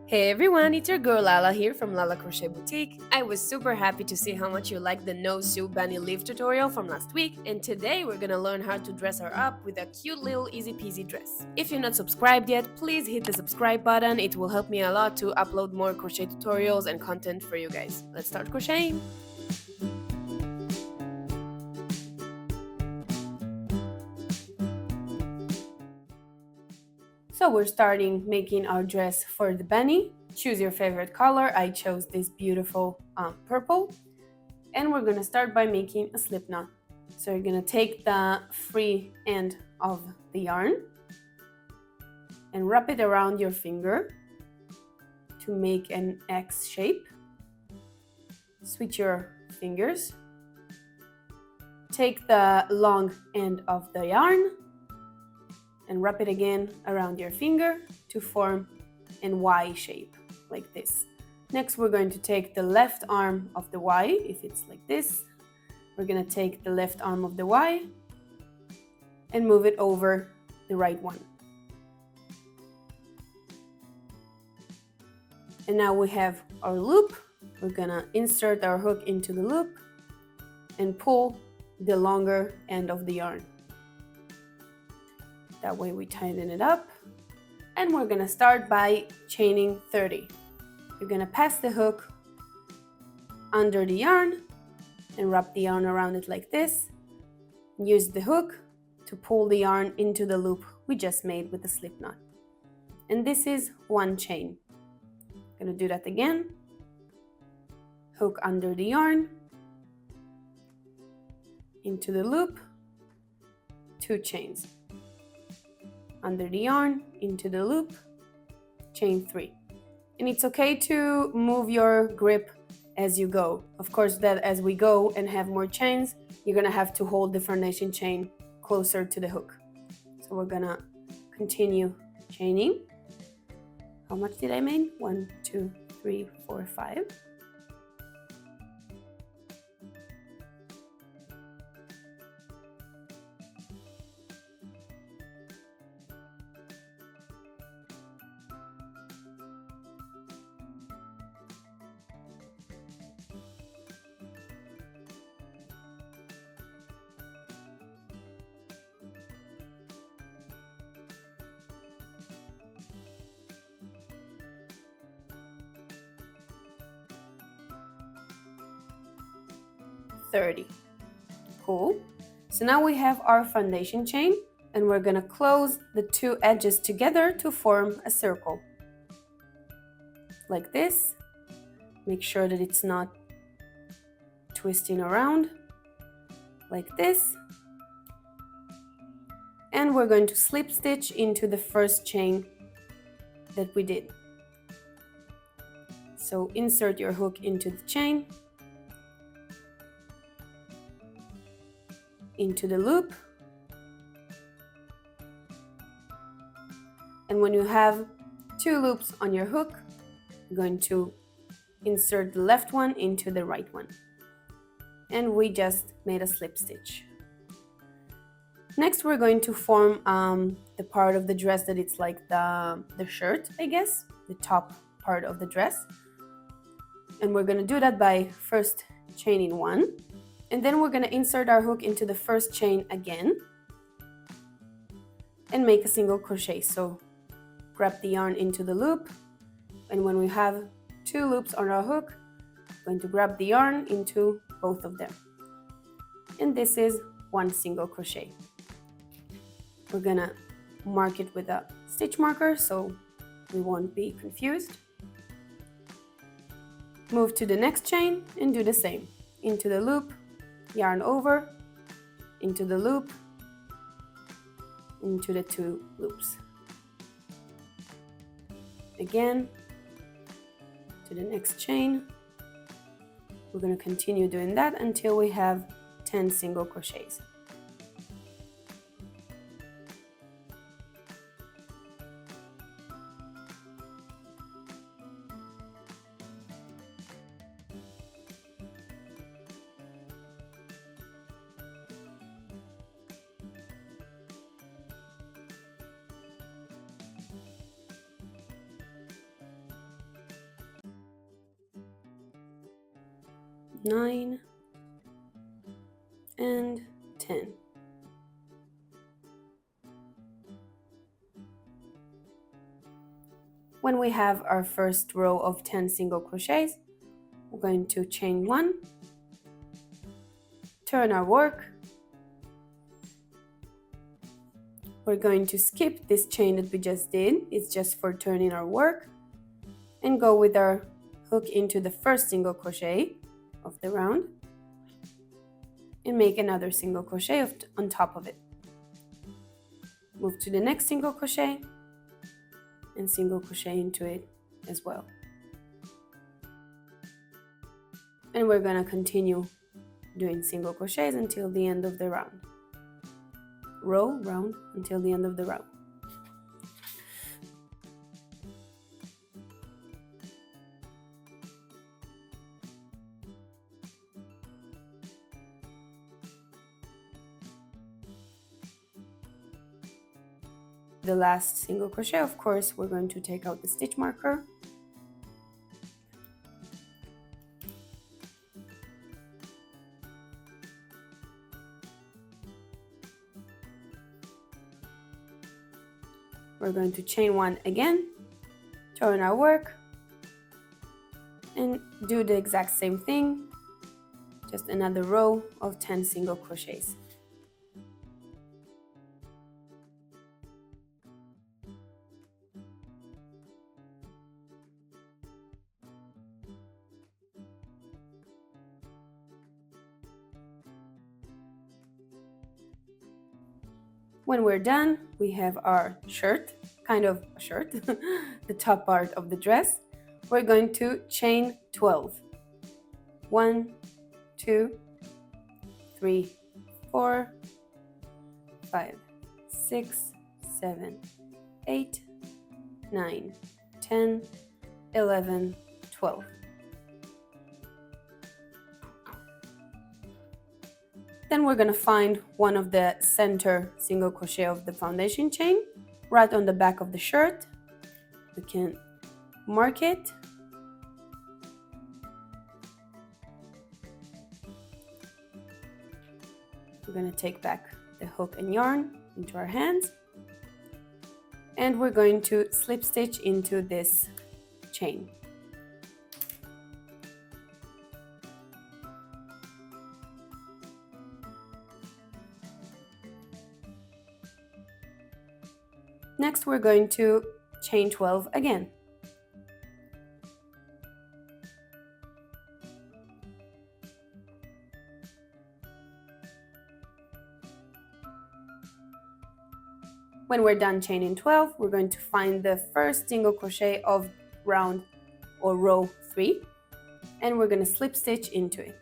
Hey everyone, it's your girl Lala here from Lala Crochet Boutique. I was super happy to see how much you liked the no sew bunny leaf tutorial from last week, and today we're gonna learn how to dress her up with a cute little easy peasy dress. If you're not subscribed yet, please hit the subscribe button, it will help me a lot to upload more crochet tutorials and content for you guys. Let's start crocheting! So we're starting making our dress for the bunny. Choose your favorite color. I chose this beautiful purple. And we're gonna start by making a slip knot. So you're gonna take the free end of the yarn and wrap it around your finger to make an X shape. Switch your fingers. Take the long end of the yarn and wrap it again around your finger to form an Y shape, like this. Next, we're going to take the left arm of the Y, if it's like this. We're gonna take the left arm of the Y and move it over the right one. And now we have our loop. We're gonna insert our hook into the loop and pull the longer end of the yarn. That way we tighten it up, and we're gonna start by chaining 30. You're gonna pass the hook under the yarn and wrap the yarn around it like this. Use the hook to pull the yarn into the loop we just made with the slip knot. And this is one chain. Gonna do that again. Hook under the yarn, into the loop, 2 chains. Under the yarn, into the loop, chain 3. And it's okay to move your grip as you go. Of course, that as we go and have more chains, you're gonna have to hold the foundation chain closer to the hook. So we're gonna continue chaining. How much did I make? 1, 2, 3, 4, 5. Cool. So now we have our foundation chain, and we're gonna close the 2 edges together to form a circle. Like this. Make sure that it's not twisting around. Like this. And we're going to slip stitch into the first chain that we did. So insert your hook into the chain, into the loop, and when you have 2 loops on your hook, you're going to insert the left one into the right one, and we just made a slip stitch. Next, we're going to form the part of the dress that it's like the shirt, I guess, the top part of the dress, and we're going to do that by first chaining 1. And then we're going to insert our hook into the first chain again and make a single crochet. So grab the yarn into the loop, and when we have 2 loops on our hook, we're going to grab the yarn into both of them. And this is 1 single crochet. We're going to mark it with a stitch marker so we won't be confused. Move to the next chain and do the same. Into the loop, yarn over, into the loop, into the 2 loops. Again, to the next chain. We're going to continue doing that until we have 10 single crochets. 9 and 10. When we have our first row of 10 single crochets, we're going to chain 1, turn our work. We're going to skip this chain that we just did, it's just for turning our work, and go with our hook into the first single crochet of the round and make another single crochet on top of it. Move to the next single crochet and single crochet into it as well. And we're going to continue doing single crochets until the end of the round. Row, round, until the end of the row. The last single crochet, of course, we're going to take out the stitch marker. We're going to chain 1 again, turn our work, and do the exact same thing, just another row of 10 single crochets. When we're done, we have our shirt, kind of a shirt, the top part of the dress. We're going to chain 12. 1, 2, 3, 4, 5, 6, 7, 8, 9, 10, 11, 12. Then we're going to find one of the center single crochet of the foundation chain right on the back of the shirt. We can mark it. We're going to take back the hook and yarn into our hands, and we're going to slip stitch into this chain. Next, we're going to chain 12 again. When we're done chaining 12, we're going to find the first single crochet of round or row 3, and we're going to slip stitch into it.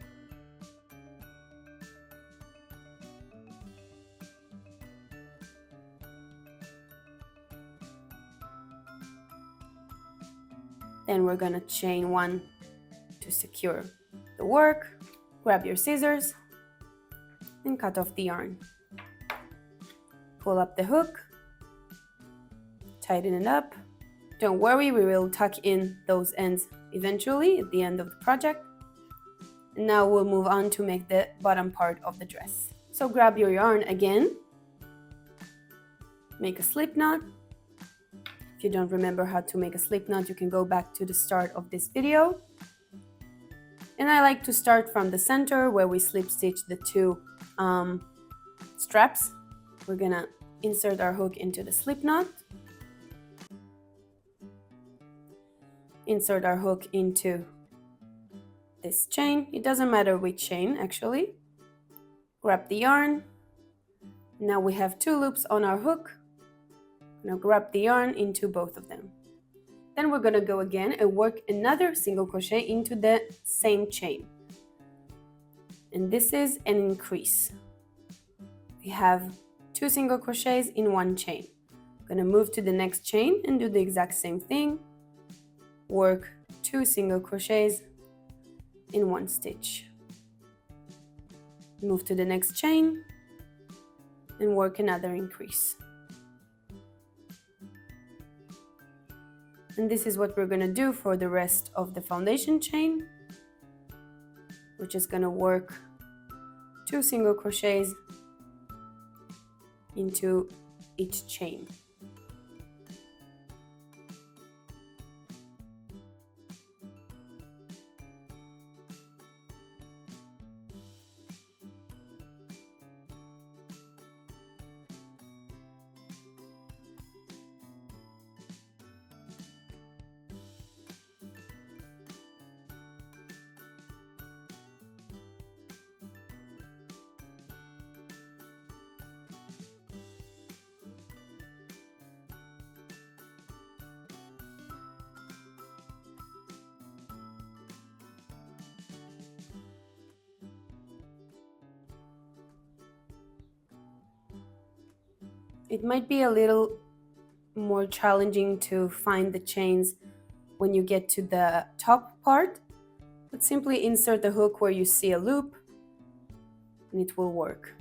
Then we're going to chain 1 to secure the work. Grab your scissors and cut off the yarn. Pull up the hook, tighten it up. Don't worry, we will tuck in those ends eventually at the end of the project. And now we'll move on to make the bottom part of the dress. So grab your yarn again, make a slip knot. If you don't remember how to make a slip knot, you can go back to the start of this video. And I like to start from the center where we slip stitch the two straps. We're gonna insert our hook into the slip knot, insert our hook into this chain. It doesn't matter which chain actually. Grab the yarn. Now we have 2 loops on our hook. Now grab the yarn into both of them. Then we're going to go again and work another single crochet into the same chain. And this is an increase. We have 2 single crochets in 1 chain. I'm going to move to the next chain and do the exact same thing. Work 2 single crochets in 1 stitch. Move to the next chain and work another increase. And this is what we're going to do for the rest of the foundation chain. We're just gonna work 2 single crochets into each chain. It might be a little more challenging to find the chains when you get to the top part, but simply insert the hook where you see a loop and it will work.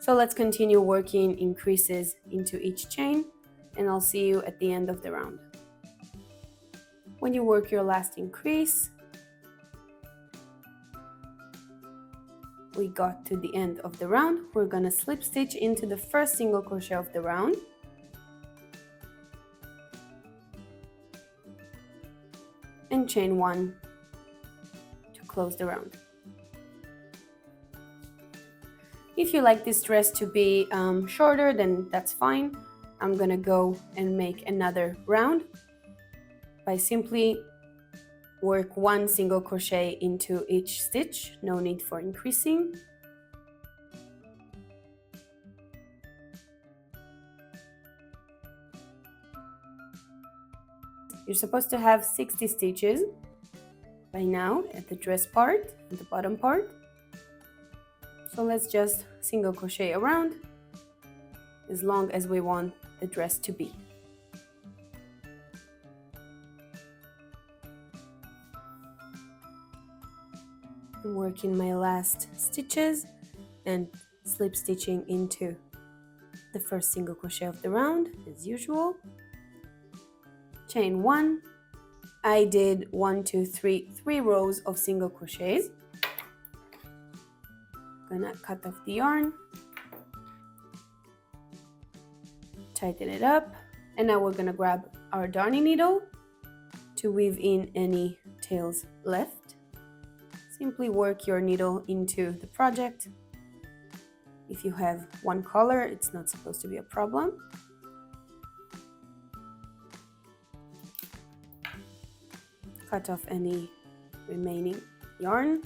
So let's continue working increases into each chain, and I'll see you at the end of the round. When you work your last increase, we got to the end of the round. We're gonna slip stitch into the first single crochet of the round. And chain 1 to close the round. If you like this dress to be shorter, then that's fine. I'm gonna go and make another round by simply work 1 single crochet into each stitch. No need for increasing. You're supposed to have 60 stitches by now at the dress part, at the bottom part. So let's just single crochet around as long as we want the dress to be. I'm working my last stitches and slip stitching into the first single crochet of the round as usual. Chain 1. I did 3 rows of single crochets. Gonna cut off the yarn, tighten it up, and now we're gonna grab our darning needle to weave in any tails left. Simply work your needle into the project. If you have one color, it's not supposed to be a problem. Cut off any remaining yarn.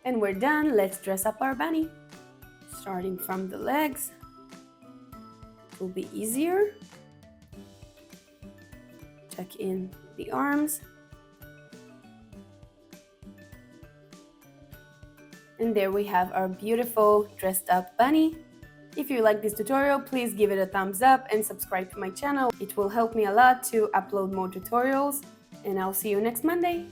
And we're done. Let's dress up our bunny. Starting from the legs, it will be easier. Tuck in the arms. And there we have our beautiful dressed up bunny. If you like this tutorial, please give it a thumbs up and subscribe to my channel. It will help me a lot to upload more tutorials, and I'll see you next Monday.